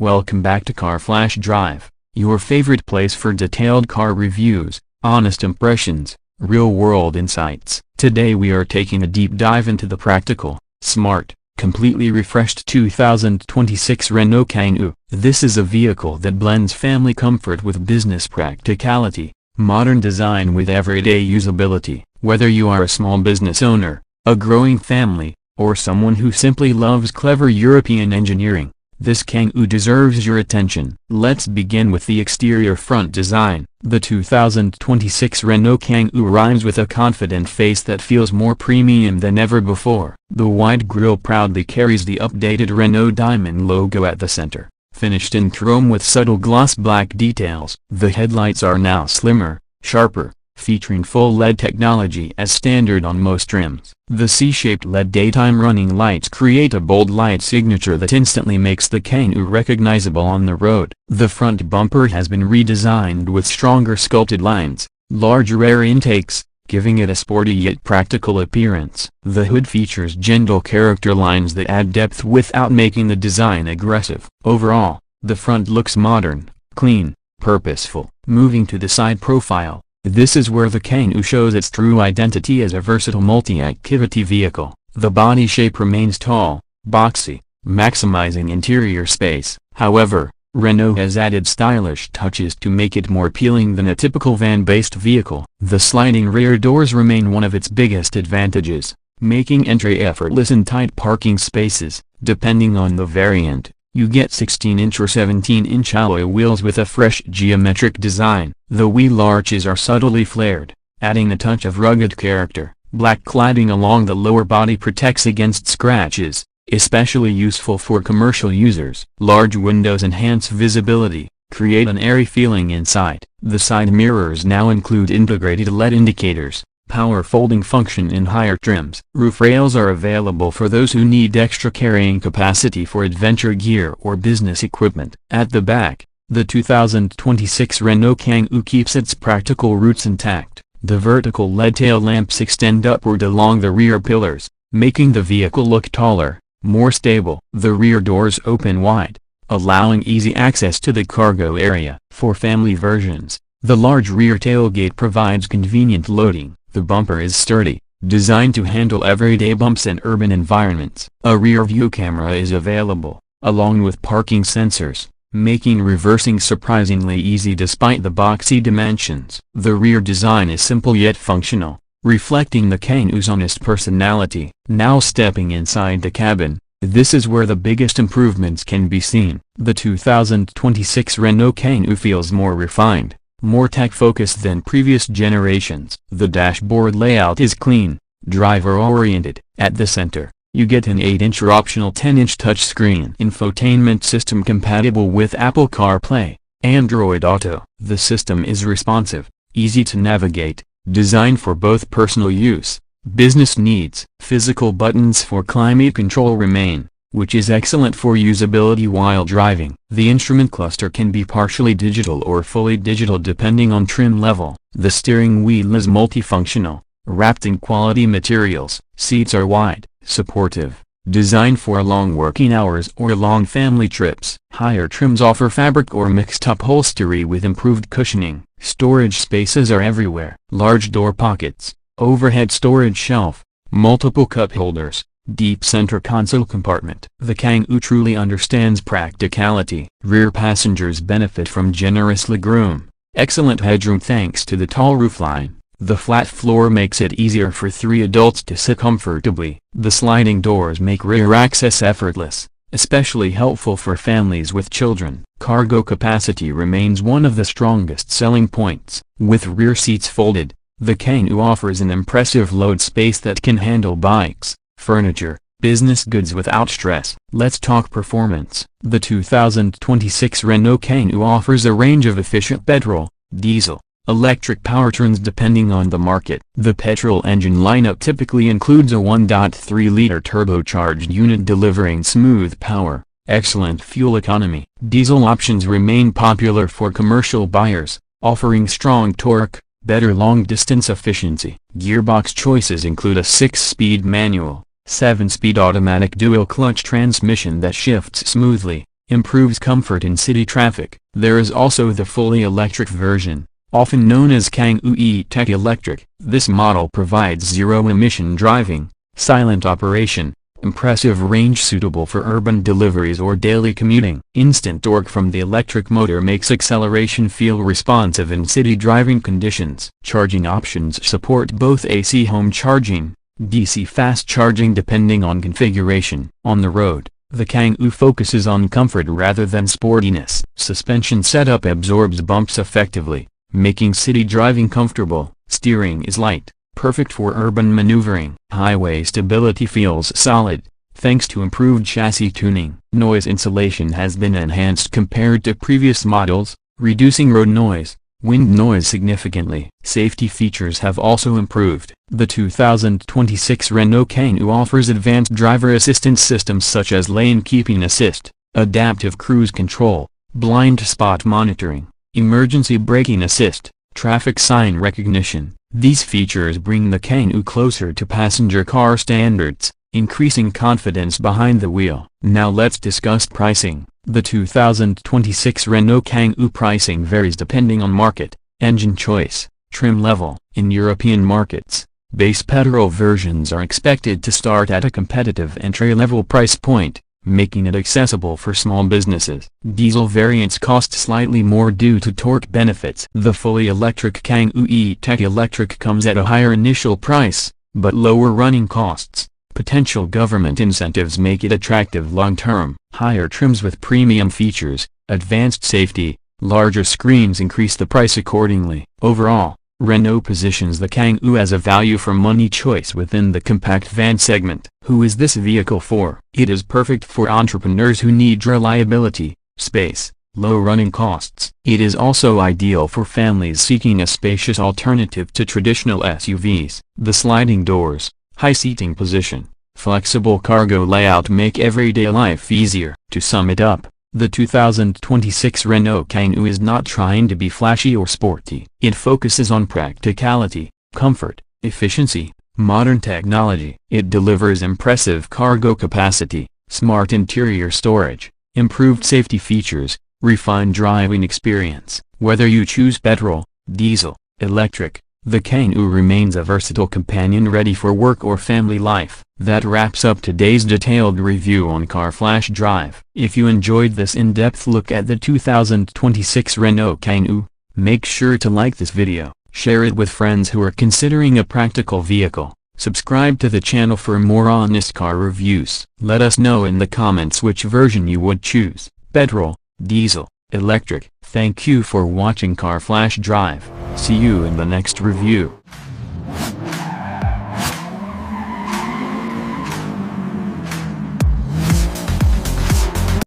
Welcome back to Car Flash Drive, your favorite place for detailed car reviews, honest impressions, real-world insights. Today we are taking a deep dive into the practical, smart, completely refreshed 2026 Renault Kangoo. This is a vehicle that blends family comfort with business practicality, modern design with everyday usability. Whether you are a small business owner, a growing family, or someone who simply loves clever European engineering, this Kangoo deserves your attention. Let's begin with the exterior front design. The 2026 Renault Kangoo rhymes with a confident face that feels more premium than ever before. The wide grille proudly carries the updated Renault Diamond logo at the center, finished in chrome with subtle gloss black details. The headlights are now slimmer, sharper, featuring full LED technology as standard on most trims. The C-shaped LED daytime running lights create a bold light signature that instantly makes the Kangoo recognizable on the road. The front bumper has been redesigned with stronger sculpted lines, larger air intakes, giving it a sporty yet practical appearance. The hood features gentle character lines that add depth without making the design aggressive. Overall, the front looks modern, clean, purposeful. Moving to the side profile, this is where the Kangoo shows its true identity as a versatile multi-activity vehicle. The body shape remains tall, boxy, maximizing interior space. However, Renault has added stylish touches to make it more appealing than a typical van-based vehicle. The sliding rear doors remain one of its biggest advantages, making entry effortless in tight parking spaces. Depending on the variant, you get 16-inch or 17-inch alloy wheels with a fresh geometric design. The wheel arches are subtly flared, adding a touch of rugged character. Black cladding along the lower body protects against scratches, especially useful for commercial users. Large windows enhance visibility, create an airy feeling inside. The side mirrors now include integrated LED indicators, power folding function in higher trims. Roof rails are available for those who need extra carrying capacity for adventure gear or business equipment. At the back, the 2026 Renault Kangoo keeps its practical roots intact. The vertical LED tail lamps extend upward along the rear pillars, making the vehicle look taller, more stable. The rear doors open wide, allowing easy access to the cargo area. For family versions, the large rear tailgate provides convenient loading. The bumper is sturdy, designed to handle everyday bumps and urban environments. A rear-view camera is available, along with parking sensors, making reversing surprisingly easy despite the boxy dimensions. The rear design is simple yet functional, reflecting the Kangoo's honest personality. Now stepping inside the cabin, this is where the biggest improvements can be seen. The 2026 Renault Kangoo feels more refined, more tech-focused than previous generations. The dashboard layout is clean, driver-oriented. At the center, you get an 8-inch or optional 10-inch touchscreen infotainment system compatible with Apple CarPlay, Android Auto. The system is responsive, easy to navigate, designed for both personal use, business needs. Physical buttons for climate control remain, which is excellent for usability while driving. The instrument cluster can be partially digital or fully digital depending on trim level. The steering wheel is multifunctional, wrapped in quality materials. Seats are wide, supportive, designed for long working hours or long family trips. Higher trims offer fabric or mixed upholstery with improved cushioning. Storage spaces are everywhere. Large door pockets, overhead storage shelf, multiple cup holders, deep center console compartment. The Kangoo truly understands practicality. Rear passengers benefit from generous legroom, excellent headroom thanks to the tall roofline. The flat floor makes it easier for 3 adults to sit comfortably. The sliding doors make rear access effortless, especially helpful for families with children. Cargo capacity remains one of the strongest selling points. With rear seats folded, the Kangoo offers an impressive load space that can handle bikes, furniture, business goods without stress. Let's talk performance. The 2026 Renault Kangoo offers a range of efficient petrol, diesel, electric powertrains depending on the market. The petrol engine lineup typically includes a 1.3-liter turbocharged unit delivering smooth power, excellent fuel economy. Diesel options remain popular for commercial buyers, offering strong torque, better long-distance efficiency. Gearbox choices include a 6-speed manual, 7-speed automatic dual-clutch transmission that shifts smoothly, improves comfort in city traffic. There is also the fully electric version, often known as Kangoo E-Tech Electric. This model provides zero-emission driving, silent operation, impressive range suitable for urban deliveries or daily commuting. Instant torque from the electric motor makes acceleration feel responsive in city driving conditions. Charging options support both AC home charging, DC fast charging depending on configuration. On the road, the Kangoo focuses on comfort rather than sportiness. Suspension setup absorbs bumps effectively, making city driving comfortable. Steering is light, perfect for urban maneuvering. Highway stability feels solid, thanks to improved chassis tuning. Noise insulation has been enhanced compared to previous models, reducing road noise, wind noise significantly. Safety features have also improved. The 2026 Renault Kangoo offers advanced driver assistance systems such as lane keeping assist, adaptive cruise control, blind spot monitoring, emergency braking assist, traffic sign recognition. These features bring the Kangoo closer to passenger car standards, increasing confidence behind the wheel. Now let's discuss pricing. The 2026 Renault Kangoo pricing varies depending on market, engine choice, trim level. In European markets, base petrol versions are expected to start at a competitive entry-level price point, making it accessible for small businesses. Diesel variants cost slightly more due to torque benefits. The fully electric Kangoo E-Tech Electric comes at a higher initial price, but lower running costs. Potential government incentives make it attractive long-term. Higher trims with premium features, advanced safety, larger screens increase the price accordingly. Overall, Renault positions the Kangoo as a value-for-money choice within the compact van segment. Who is this vehicle for? It is perfect for entrepreneurs who need reliability, space, low running costs. It is also ideal for families seeking a spacious alternative to traditional SUVs. The sliding doors, high seating position, flexible cargo layout make everyday life easier. To sum it up, the 2026 Renault Kangoo is not trying to be flashy or sporty. It focuses on practicality, comfort, efficiency, modern technology. It delivers impressive cargo capacity, smart interior storage, improved safety features, refined driving experience. Whether you choose petrol, diesel, electric, the Kangoo remains a versatile companion ready for work or family life. That wraps up today's detailed review on Car Flash Drive. If you enjoyed this in-depth look at the 2026 Renault Kangoo, make sure to like this video, share it with friends who are considering a practical vehicle, subscribe to the channel for more honest car reviews. Let us know in the comments which version you would choose, petrol, diesel, electric. Thank you for watching Car Flash Drive. See you in the next review.